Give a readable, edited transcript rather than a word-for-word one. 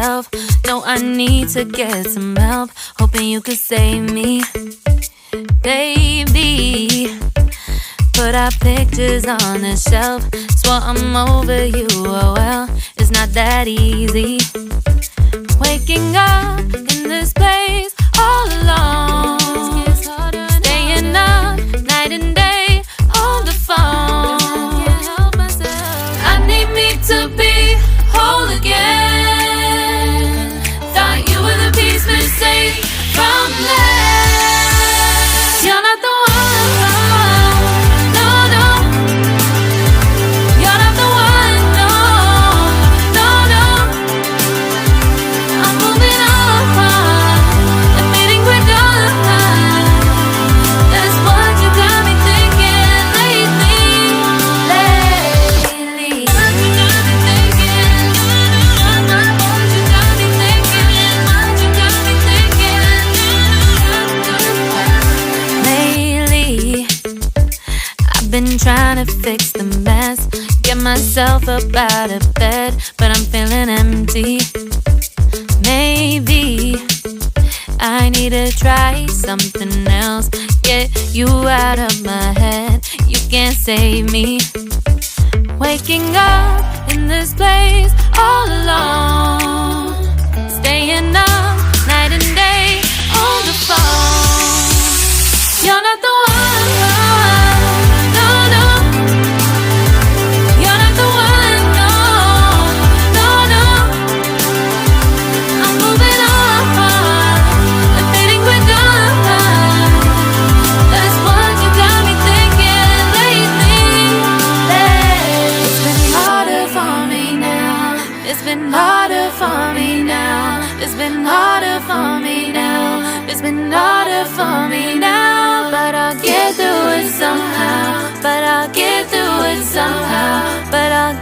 myself. No, I need to get some help. Hoping you could save me, baby. Put our pictures on the shelf. Swore I'm over you, oh well, it's not that easy. Waking up in this place all alone, staying up night and day on the phone. I need me to be whole again. Thought you were the piece missing from last. You're not the one. Been trying to fix the mess, get myself up out of bed, but I'm feeling empty. Maybe I need to try something else, get you out of my head. You can't save me. Waking up in this place all alone, staying up night and day on the phone. You're not the one. It's been harder for me now. It's been harder for me now. It's been harder for me now. But I'll get through it somehow. But I'll get through it somehow. But I'll